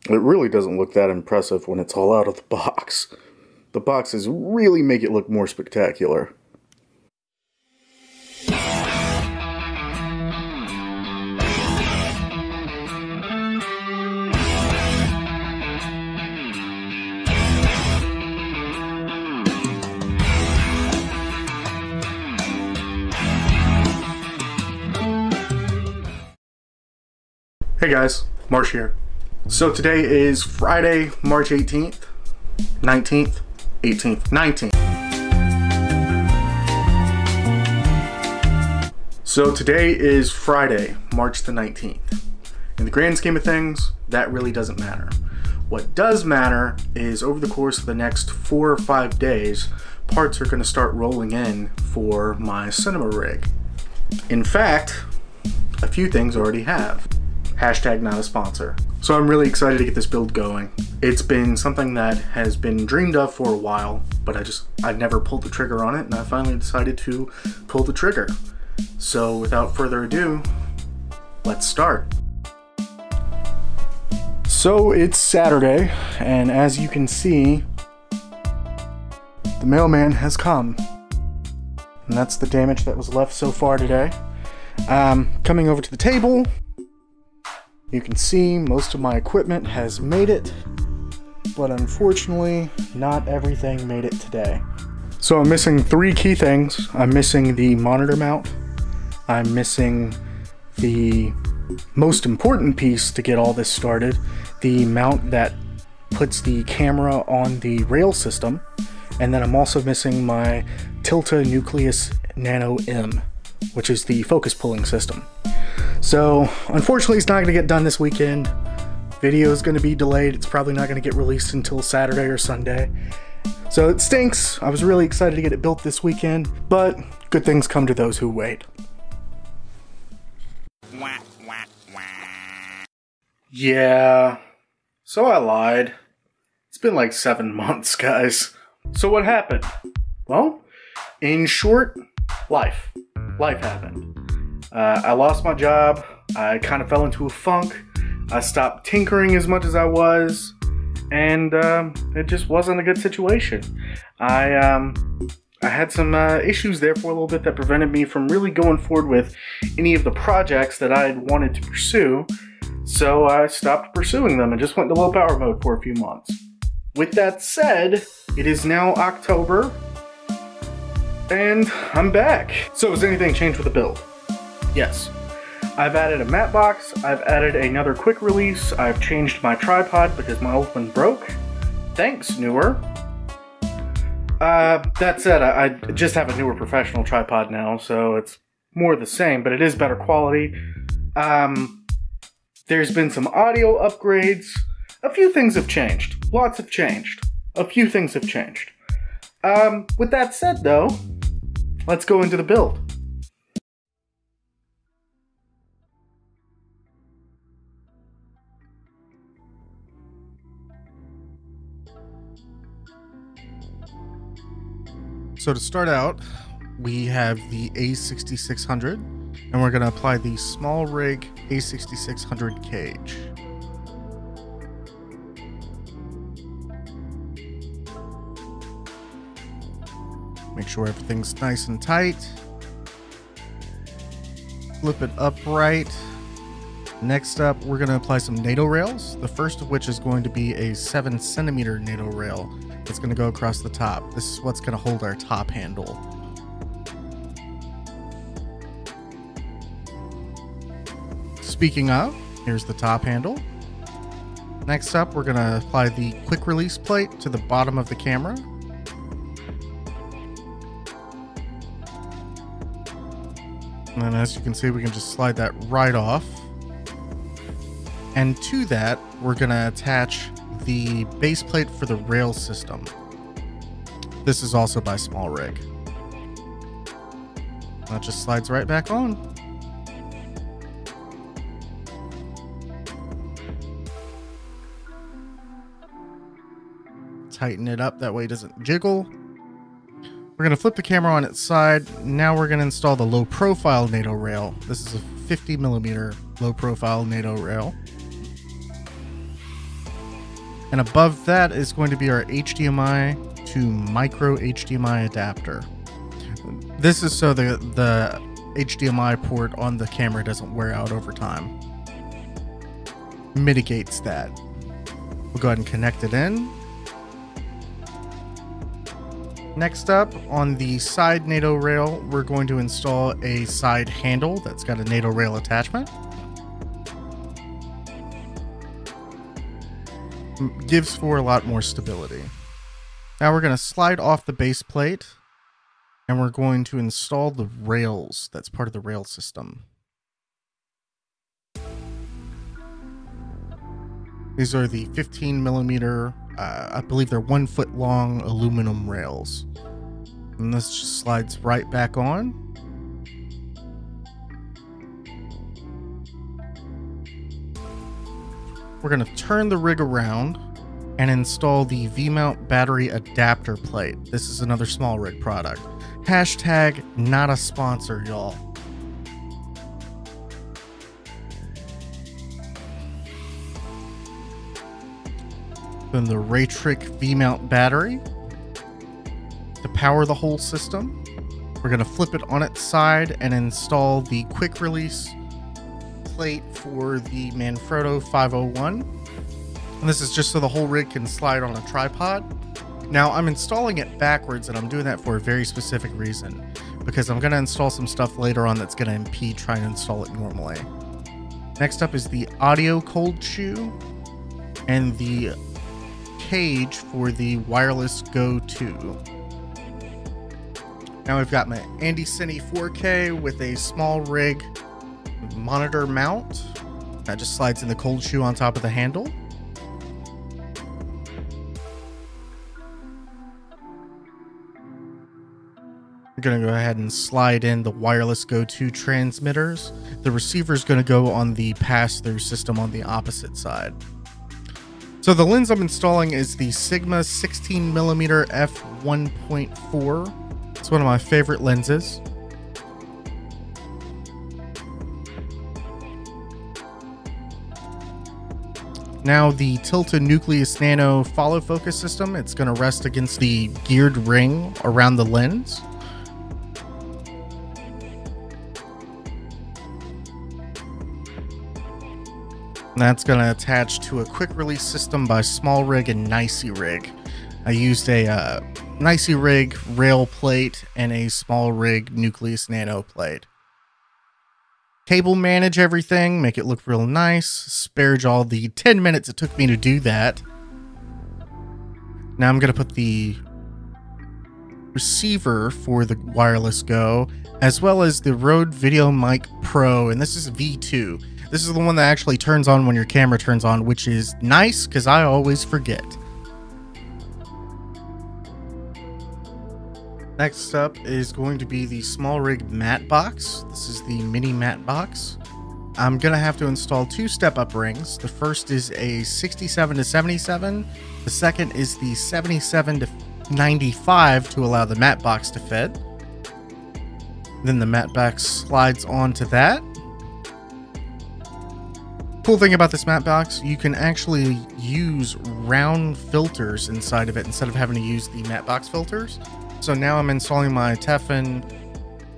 It really doesn't look that impressive when it's all out of the box. The boxes really make it look more spectacular. Hey guys, Marsh here. So today is Friday, March 18th, 19th, 18th, 19th. So today is Friday, March the 19th. In the grand scheme of things, that really doesn't matter. What does matter is over the course of the next 4 or 5 days, parts are going to start rolling in for my cinema rig. In fact, a few things already have. Hashtag not a sponsor. So I'm really excited to get this build going. It's been something that has been dreamed of for a while, but I've never pulled the trigger on it, and I finally decided to pull the trigger. So without further ado, let's start. So it's Saturday, and as you can see, the mailman has come. And that's the damage that was left so far today. Coming over to the table, you can see most of my equipment has made it, but unfortunately, not everything made it today. So I'm missing 3 key things. I'm missing the monitor mount. I'm missing the most important piece to get all this started, the mount that puts the camera on the rail system. And then I'm also missing my Tilta Nucleus Nano M, which is the focus pulling system. So unfortunately it's not going to get done this weekend. Video is going to be delayed. It's probably not going to get released until Saturday or Sunday. So it stinks. I was really excited to get it built this weekend, but good things come to those who wait. Yeah, so I lied. It's been like 7 months, guys. So what happened? Well, in short, life happened. I lost my job. I kind of fell into a funk. I stopped tinkering as much as I was, and it just wasn't a good situation. I had some issues there for a little bit that prevented me from really going forward with any of the projects that I had wanted to pursue, so I stopped pursuing them and just went into low power mode for a few months. With that said, it is now October, and I'm back. So has anything changed with the build? Yes. I've added a matte box, I've added another quick release, I've changed my tripod because my old one broke. Thanks, newer. That said, I just have a newer professional tripod now, so it's more the same, but it is better quality. There's been some audio upgrades. A few things have changed. Lots have changed. A few things have changed. With that said though, let's go into the build. So to start out, we have the a6600, and we're going to apply the small rig a6600 cage. Make sure everything's nice and tight. Flip it upright. Next up, we're going to apply some Nato rails, the first of which is going to be a 7cm Nato rail. It's going to go across the top. This is what's going to hold our top handle. Speaking of, here's the top handle. Next up, we're going to apply the quick release plate to the bottom of the camera. And then as you can see, we can just slide that right off. And to that, we're going to attach the base plate for the rail system. This is also by Small Rig. That just slides right back on. Tighten it up, that way it doesn't jiggle. We're going to flip the camera on its side. Now we're going to install the low profile Nato rail. This is a 50mm low profile Nato rail. And above that is going to be our HDMI to micro HDMI adapter. This is so the HDMI port on the camera doesn't wear out over time. Mitigates that. We'll go ahead and connect it in. Next up, on the side NATO rail, we're going to install a side handle that's got a NATO rail attachment. Gives for a lot more stability. Now we're going to slide off the base plate, and we're going to install the rails that's part of the rail system. These are the 15mm, I believe they're 1 foot long aluminum rails. And this just slides right back on. We're going to turn the rig around and install the V-mount battery adapter plate. This is another small rig product. Hashtag not a sponsor, y'all. Then the Raytrick V-mount battery to power the whole system. We're going to flip it on its side and install the quick release plate for the Manfrotto 501. And this is just so the whole rig can slide on a tripod. Now I'm installing it backwards, and I'm doing that for a very specific reason, because I'm going to install some stuff later on that's going to impede trying to install it normally. Next up is the audio cold shoe and the cage for the wireless Go 2. Now we've got my Ende 4K with a small rig monitor mount that just slides in the cold shoe on top of the handle. We're going to go ahead and slide in the wireless Go 2 transmitters. The receiver is going to go on the pass-through system on the opposite side. So the lens I'm installing is the Sigma 16mm f1.4. It's one of my favorite lenses. Now the Tilta Nucleus Nano follow focus system, it's going to rest against the geared ring around the lens. And that's going to attach to a quick release system by Small Rig and Nicey Rig. I used a Nicey Rig rail plate and a Small Rig Nucleus Nano plate. Cable manage everything, make it look real nice. Spared y'all the 10 minutes it took me to do that. Now I'm going to put the receiver for the wireless Go, as well as the Rode Video Mic Pro, and this is V2. This is the one that actually turns on when your camera turns on, which is nice because I always forget. Next up is going to be the Small Rig matte box. This is the mini matte box. I'm going to have to install 2 step-up rings. The first is a 67 to 77. The second is the 77 to 95 to allow the matte box to fit. Then the matte box slides onto that. Cool thing about this matte box, you can actually use round filters inside of it instead of having to use the matte box filters. So now I'm installing my Teflon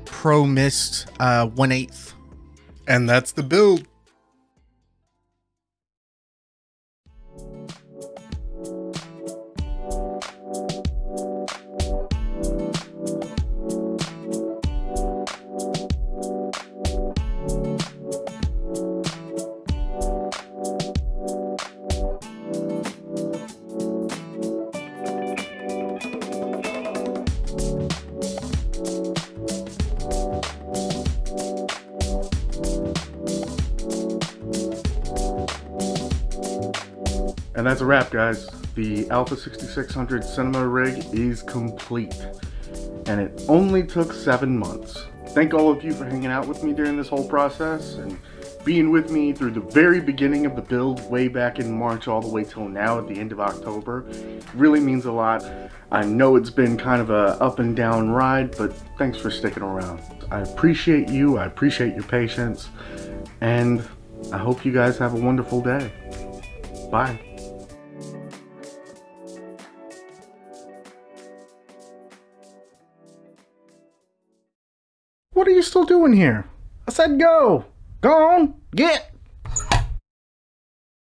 Pro Mist 1/8, and that's the build. And that's a wrap, guys. The Alpha 6600 cinema rig is complete, and it only took 7 months. Thank all of you for hanging out with me during this whole process and being with me through the very beginning of the build, way back in March all the way till now at the end of October. It really means a lot. I know it's been kind of a up and down ride, but thanks for sticking around. I appreciate you, I appreciate your patience, and I hope you guys have a wonderful day. Bye. What are you still doing here? I said go! Go on! Get!